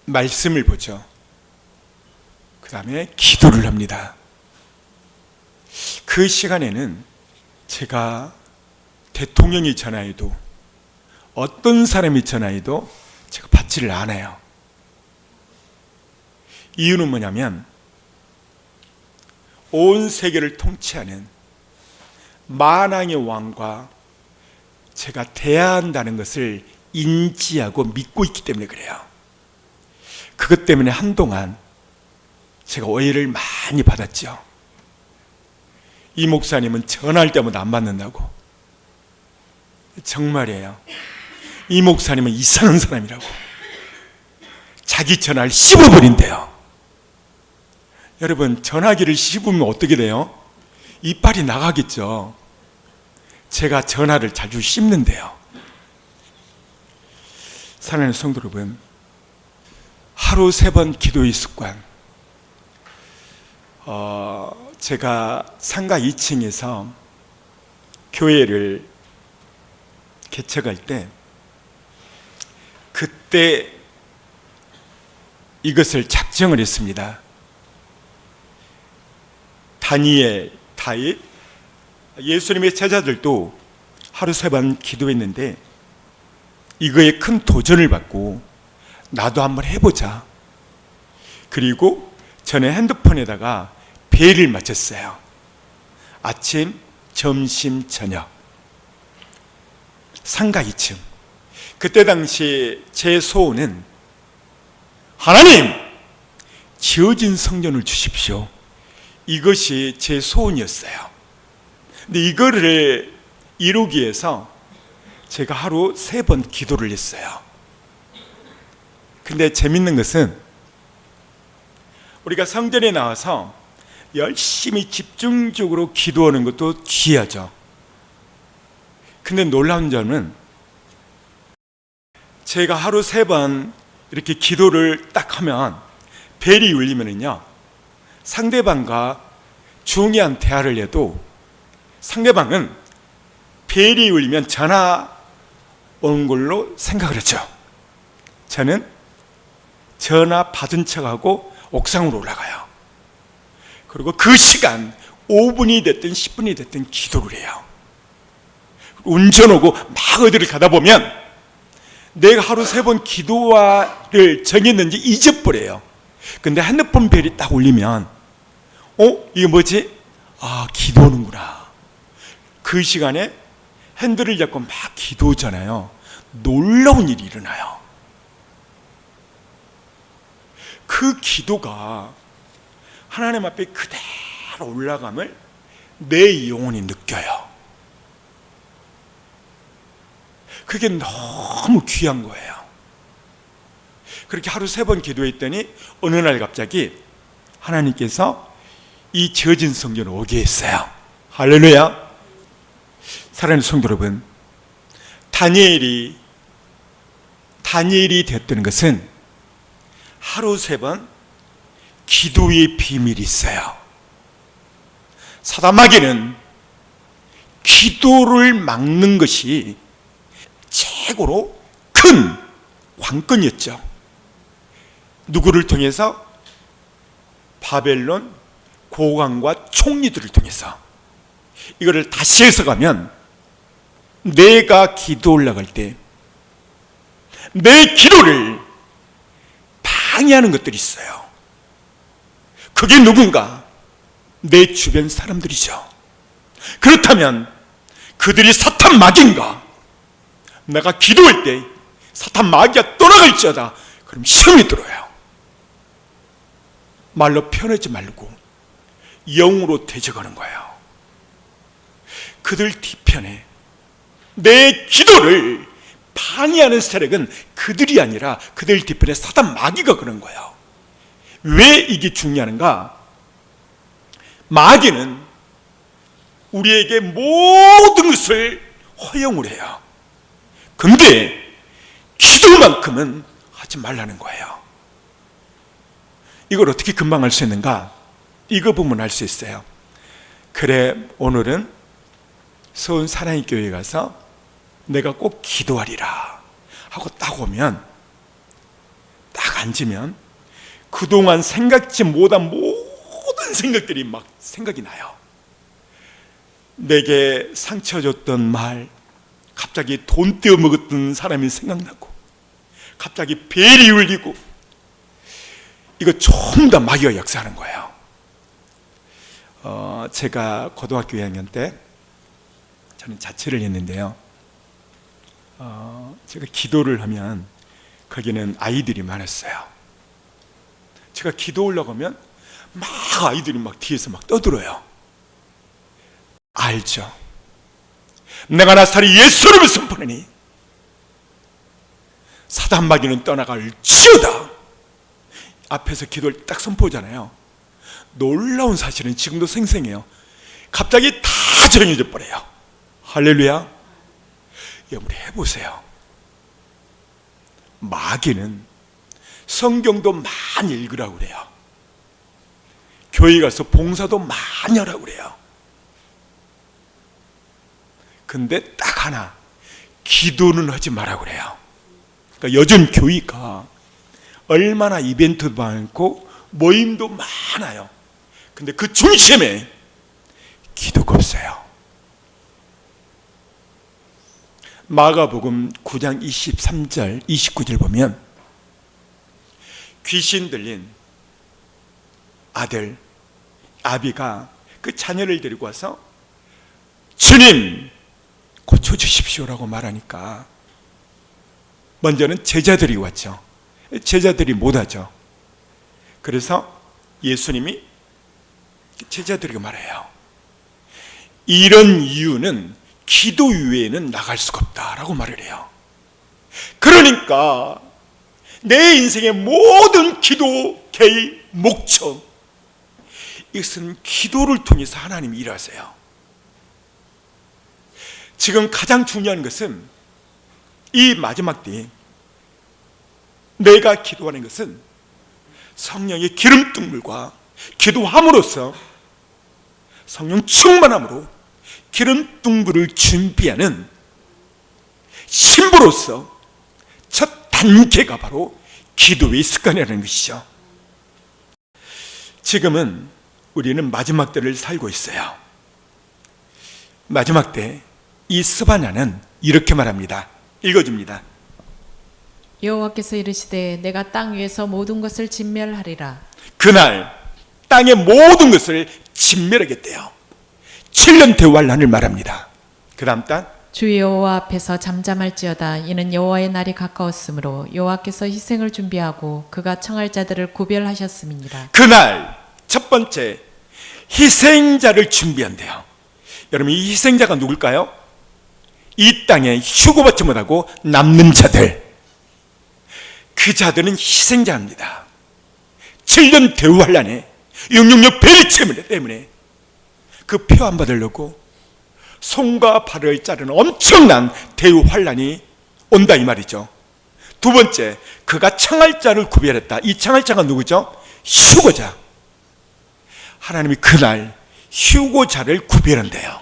말씀을 보죠. 그 다음에 기도를 합니다. 그 시간에는 제가 대통령이 전화해도 어떤 사람이 전화해도 제가 받지를 않아요. 이유는 뭐냐면 온 세계를 통치하는 만왕의 왕과 제가 대화한다는 것을 인지하고 믿고 있기 때문에 그래요. 그것 때문에 한동안 제가 오해를 많이 받았죠. 이 목사님은 전화할 때마다 안 받는다고. 정말이에요. 이 목사님은 이상한 사람이라고. 자기 전화를 씹어버린대요. 여러분, 전화기를 씹으면 어떻게 돼요? 이빨이 나가겠죠. 제가 전화를 자주 씹는데요. 사랑하는 성도 여러분, 하루 3번 기도의 습관. 제가 상가 2층에서 교회를 개척할 때 그때 이것을 작정을 했습니다. 다니엘, 다윗, 예수님의 제자들도 하루 3번 기도했는데 이거에 큰 도전을 받고 나도 한번 해보자. 그리고 저는 핸드폰에다가 벨을 맞췄어요. 아침, 점심, 저녁. 상가 2층. 그때 당시 제 소원은 하나님, 지어진 성전을 주십시오. 이것이 제 소원이었어요. 근데 이거를 이루기 위해서 제가 하루 3번 기도를 했어요. 근데 재밌는 것은 우리가 성전에 나와서 열심히 집중적으로 기도하는 것도 귀하죠. 근데 놀라운 점은 제가 하루 3번 이렇게 기도를 딱 하면 벨이 울리면은요, 상대방과 중요한 대화를 해도 상대방은 벨이 울리면 전화 온 걸로 생각을 했죠. 저는 전화 받은 척하고 옥상으로 올라가요. 그리고 그 시간 5분이 됐든 10분이 됐든 기도를 해요. 운전하고 막 어디를 가다 보면 내가 하루 3번 기도를 정했는지 잊어버려요. 근데 핸드폰 벨이 딱 울리면 이게 뭐지? 아, 기도하는구나. 그 시간에 핸들을 잡고 막 기도하잖아요. 놀라운 일이 일어나요. 그 기도가 하나님 앞에 그대로 올라감을 내 영혼이 느껴요. 그게 너무 귀한 거예요. 그렇게 하루 3번 기도했더니 어느 날 갑자기 하나님께서 이 지어진 성전을 오게 했어요. 할렐루야. 사랑하는 성도 여러분, 다니엘이 됐다는 것은 하루 3번 기도의 비밀이 있어요. 사단마귀는 기도를 막는 것이 최고로 큰 관건이었죠. 누구를 통해서? 바벨론 고관과 총리들을 통해서. 이거를 다시 해석하면 내가 기도 올라갈 때 내 기도를 방해하는 것들이 있어요. 그게 누군가? 내 주변 사람들이죠. 그렇다면 그들이 사탄 마귀인가? 내가 기도할 때 사탄 마귀가 떠나갈지어다. 그럼 시험이 들어요. 말로 표현하지 말고 영으로 대적하는 거예요. 그들 뒤편에 내 기도를 방해하는 세력은 그들이 아니라 그들 뒤편에 사탄 마귀가 그런 거예요. 왜 이게 중요한가? 마귀는 우리에게 모든 것을 허용을 해요. 근데 기도만큼은 하지 말라는 거예요. 이걸 어떻게 금방 알 수 있는가? 이거 보면 알 수 있어요. 그래, 오늘은 서울 사랑의 교회에 가서 내가 꼭 기도하리라 하고 딱 오면, 딱 앉으면 그동안 생각지 못한 모든 생각들이 막 생각이 나요. 내게 상처 줬던 말, 갑자기 돈 떼어 먹었던 사람이 생각나고, 갑자기 벨이 울리고, 이거 전부 다 마귀가 역사하는 거예요. 제가 고등학교 2학년 때 저는 자취를 했는데요. 제가 기도를 하면 거기는 아이들이 많았어요. 제가 기도 올라가면 막 아이들이 막 뒤에서 막 떠들어요. 알죠? 내가 나사리 예수님을 선포하니 사단 마귀는 떠나갈지어다. 앞에서 기도를 딱 선포하잖아요. 놀라운 사실은 지금도 생생해요. 갑자기 다 조용해져 버려요. 할렐루야. 여러분 해보세요. 마귀는 성경도 많이 읽으라고 그래요. 교회 가서 봉사도 많이 하라고 그래요. 근데 딱 하나, 기도는 하지 말라고 그래요. 그러니까 요즘 교회가 얼마나 이벤트도 많고 모임도 많아요. 근데 그 중심에 기도가 없어요. 마가복음 9장 23절 29절 보면 귀신 들린 아들 아비가 그 자녀를 데리고 와서 주님 고쳐주십시오라고 말하니까 먼저는 제자들이 왔죠. 제자들이 못하죠. 그래서 예수님이 제자들에게 말해요. 이런 이유는 기도 외에는 나갈 수가 없다라고 말을 해요. 그러니까 내 인생의 모든 기도, 개의 목적, 이것은 기도를 통해서 하나님이 일하세요. 지금 가장 중요한 것은 이 마지막 때에 내가 기도하는 것은 성령의 기름등물과 기도함으로써 성령 충만함으로 기름등불을 준비하는 신부로서 첫 단계가 바로 기도의 습관이라는 것이죠. 지금은 우리는 마지막 때를 살고 있어요. 마지막 때 이 스바냐는 이렇게 말합니다. 읽어줍니다. 여호와께서 이르시되 내가 땅 위에서 모든 것을 진멸하리라. 그날 땅의 모든 것을 진멸하겠대요. 7년 대환란을 말합니다. 그 다음 단 주 여호와 앞에서 잠잠할지어다. 이는 여호와의 날이 가까웠으므로 여호와께서 희생을 준비하고 그가 청할 자들을 구별하셨음이니라. 그날 첫 번째 희생자를 준비한대요. 여러분 이 희생자가 누굴까요? 이 땅에 휴고받지 못하고 남는 자들, 그 자들은 희생자입니다. 7년 대환란에 666 베리 때문에 그 표 안 받으려고 손과 발을 자르는 엄청난 대환란이 온다 이 말이죠. 두 번째, 그가 청할 자를 구별했다. 이 청할 자가 누구죠? 휴고자. 하나님이 그날 휴고자를 구별한대요.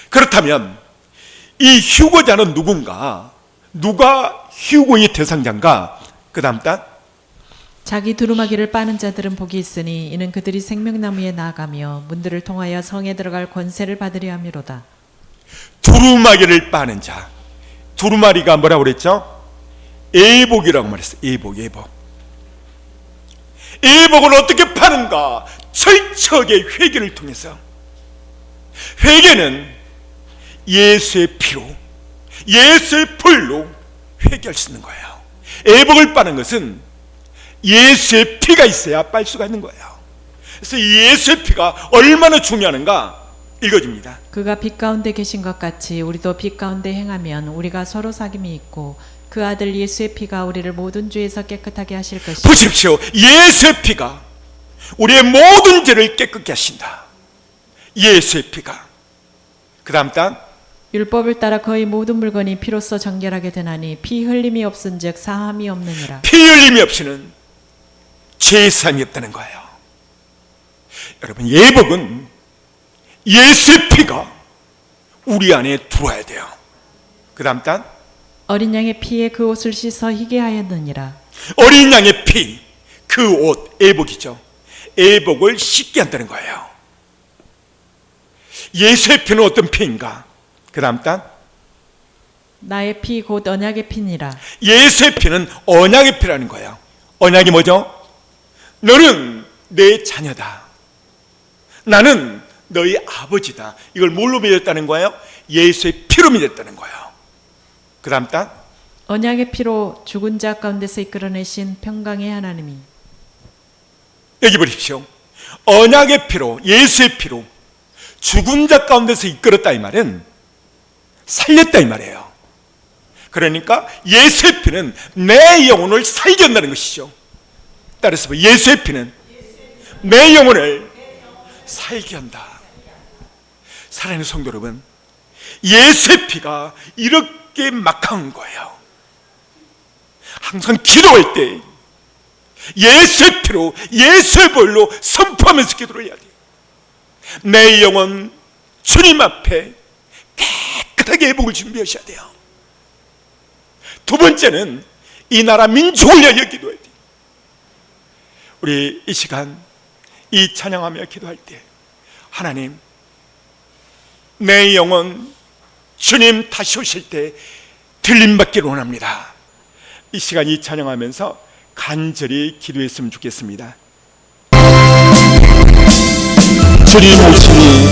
그렇다면 이 휴고자는 누군가? 누가 휴고의 대상자인가? 그 다음 단 자기 두루마기를 빠는 자들은 복이 있으니 이는 그들이 생명나무에 나아가며 문들을 통하여 성에 들어갈 권세를 받으려 함이로다. 두루마기를 빠는 자. 두루마리가 뭐라고 그랬죠? 애복이라고 말했어요. 애복. 애복을 어떻게 파는가? 철저하게 회개를 통해서. 회개는 예수의 피로, 예수의 불로 회개할 수 있는 거예요. 애복을 빠는 것은 예수의 피가 있어야 빨 수가 있는 거예요. 그래서 예수의 피가 얼마나 중요한가 읽어줍니다. 그가 빛 가운데 계신 것 같이 우리도 빛 가운데 행하면 우리가 서로 사귐이 있고 그 아들 예수의 피가 우리를 모든 죄에서 깨끗하게 하실 것이다. 보십시오. 예수의 피가 우리의 모든 죄를 깨끗게 하신다. 예수의 피가. 그 다음 단 율법을 따라 거의 모든 물건이 피로써 정결하게 되나니 피 흘림이 없은즉 사함이 없느니라. 피 흘림이 없이는 죄의 사함이 없다는 거예요. 여러분, 예복은 예수의 피가 우리 안에 들어와야 돼요. 그 다음 단 어린 양의 피에 그 옷을 씻어 희게 하였느니라. 어린 양의 피, 그 옷, 예복이죠. 예복을 씻게 한다는 거예요. 예수의 피는 어떤 피인가? 그 다음 단 나의 피 곧 언약의 피니라. 예수의 피는 언약의 피라는 거예요. 언약이 뭐죠? 너는 내 자녀다. 나는 너희 아버지다. 이걸 뭘로 믿었다는 거예요? 예수의 피로 믿었다는 거예요. 그 다음 단 언약의 피로 죽은 자 가운데서 이끌어내신 평강의 하나님이. 여기 보십시오. 언약의 피로, 예수의 피로 죽은 자 가운데서 이끌었다 이 말은 살렸다 이 말이에요. 그러니까 예수의 피는 내 영혼을 살게 한다는 것이죠. 따라서 예수의 피는 내 영혼을 살게 한다. 사랑하는 성도 여러분, 예수의 피가 이렇게 막강한 거예요. 항상 기도할 때 예수의 피로, 예수의 볼로 선포하면서 기도를 해야 돼요. 내 영혼 주님 앞에 깨끗하게 회복을 준비하셔야 돼요. 두 번째는 이 나라 민족을 위하여 기도해야 돼요. 우리 이 시간 이 찬양하며 기도할 때 하나님, 내 영혼 주님 다시 오실 때 들림받기를 원합니다. 이 시간 이 찬양하면서 간절히 기도했으면 좋겠습니다. 주님 오심이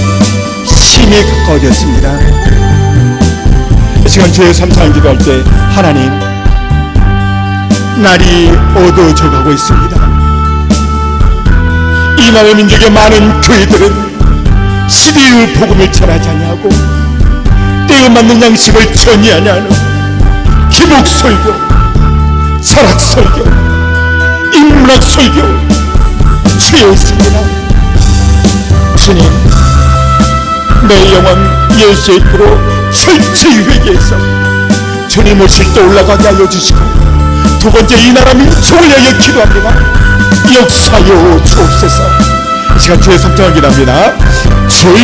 심히 가까워졌습니다. 이 시간 주의 삼창 기도할 때 하나님, 날이 어두워져 가고 있습니다. 이 나라 민족의 많은 교회들은 시대의 복음을 전하지 아니하고 때에 맞는 양식을 전이하지 않은 기복 설교, 철학 설교, 인문학 설교 취했습니다. 주님, 내 영혼 예수의 피로 철저히 회개해서 주님 오실 때 올라가게 하여 주시고, 두 번째 이 나라 민족을 위하여 기도합니다. 역사여 주옵소서. 이 시간 주의 성장을 기도합니다. 주여,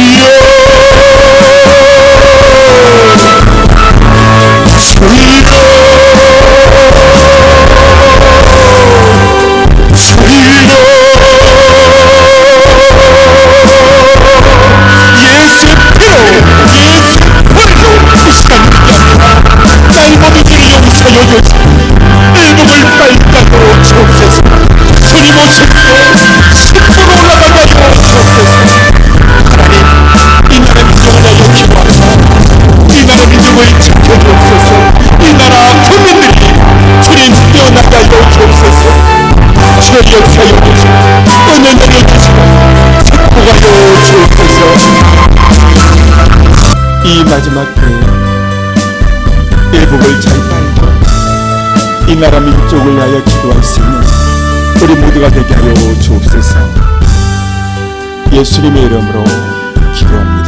이 마지막 때에 예복을 잘 빨고 이 나라 민족을 위하여 기도할 수 있는 우리 모두가 되게 하여 주옵소서. 예수님의 이름으로 기도합니다.